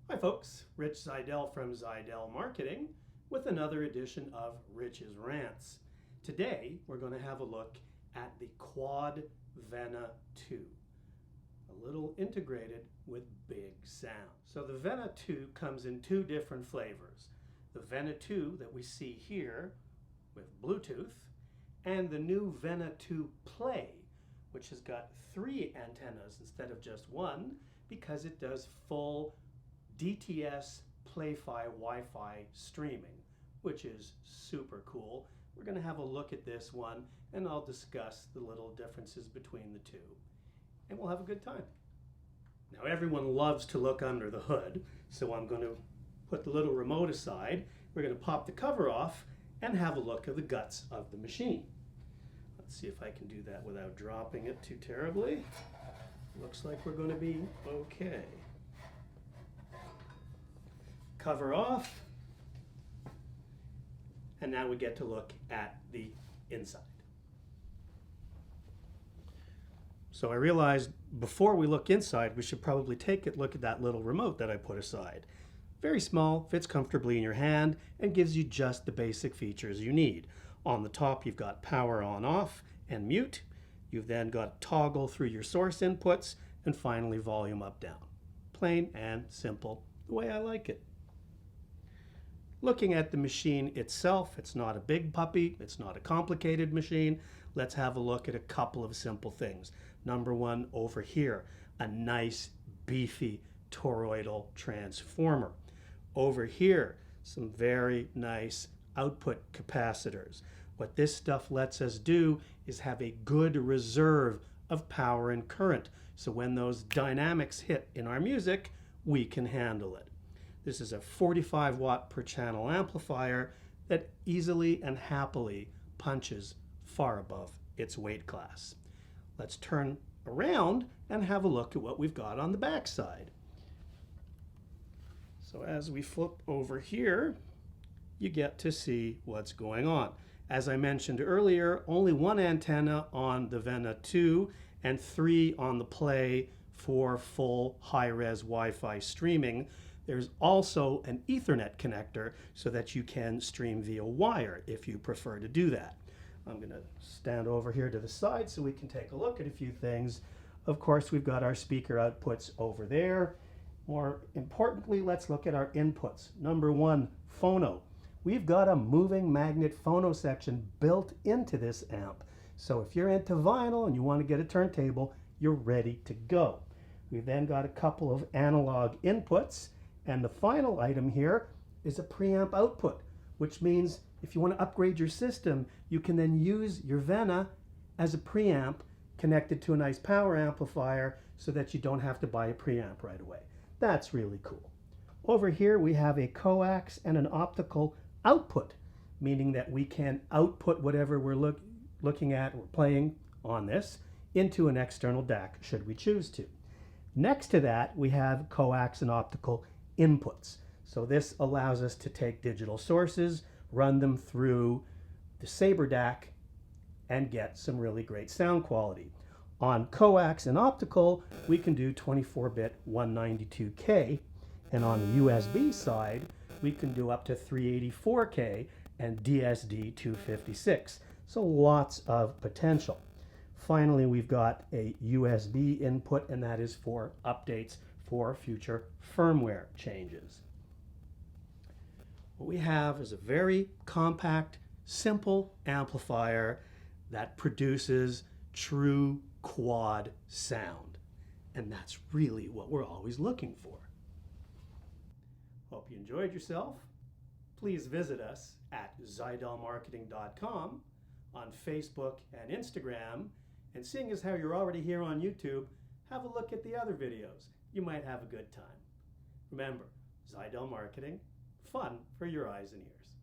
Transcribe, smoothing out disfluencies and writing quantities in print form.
Hi folks, Rich Zidell from Zidell Marketing with another edition of Rich's Rants. Today we're going to have a look at the QUAD Vena II, a little integrated with big sound. So the Vena II comes in two different flavors. The Vena II that we see here with Bluetooth, and the new Vena II Play, which has got 3 antennas instead of just one, because it does full DTS Play-Fi Wi-Fi streaming, which is super cool. We're going to have a look at this one, and I'll discuss the little differences between the two, and we'll have a good time. Now everyone loves to look under the hood, so I'm going to put the little remote aside. We're going to pop the cover off and have a look at the guts of the machine. Let's see if I can do that without dropping it too terribly. Looks like we're going to be okay. Cover off, and now we get to look at the inside. So I realized before we look inside, we should probably take a look at that little remote that I put aside. Very small, fits comfortably in your hand, and gives you just the basic features you need. On the top, you've got power on, off, and mute. You've then got toggle through your source inputs, and finally volume up, down. Plain and simple, the way I like it. Looking at the machine itself, it's not a big puppy, it's not a complicated machine. Let's have a look at a couple of simple things. Number one, over here, a nice beefy toroidal transformer. Over here, some very nice output capacitors. What this stuff lets us do is have a good reserve of power and current, so when those dynamics hit in our music, we can handle it. This is a 45 watt per channel amplifier that easily and happily punches far above its weight class. Let's turn around and have a look at what we've got on the back side. So as we flip over here, you get to see what's going on. As I mentioned earlier, only one antenna on the Vena II and 3 on the Play for full high-res Wi-Fi streaming. There's also an Ethernet connector so that you can stream via wire if you prefer to do that. I'm going to stand over here to the side so we can take a look at a few things. Of course, we've got our speaker outputs over there. More importantly, let's look at our inputs. Number one, phono. We've got a moving magnet phono section built into this amp. So if you're into vinyl and you want to get a turntable, you're ready to go. We've then got a couple of analog inputs. And the final item here is a preamp output, which means if you want to upgrade your system, you can then use your Vena as a preamp connected to a nice power amplifier so that you don't have to buy a preamp right away. That's really cool. Over here we have a coax and an optical output, meaning that we can output whatever we're looking at or playing on this into an external DAC should we choose to. Next to that we have coax and optical inputs. So this allows us to take digital sources, run them through the Sabre DAC, and get some really great sound quality. On coax and optical, we can do 24-bit 192K, and on the USB side, we can do up to 384K and DSD 256. So lots of potential. Finally, we've got a USB input, and that is for updates for future firmware changes. What we have is a very compact, simple amplifier that produces true quad sound. And that's really what we're always looking for. Hope you enjoyed yourself. Please visit us at ZidellMarketing.com, on Facebook and Instagram, and seeing as how you're already here on YouTube, have a look at the other videos. You might have a good time. Remember, Zidell Marketing, fun for your eyes and ears.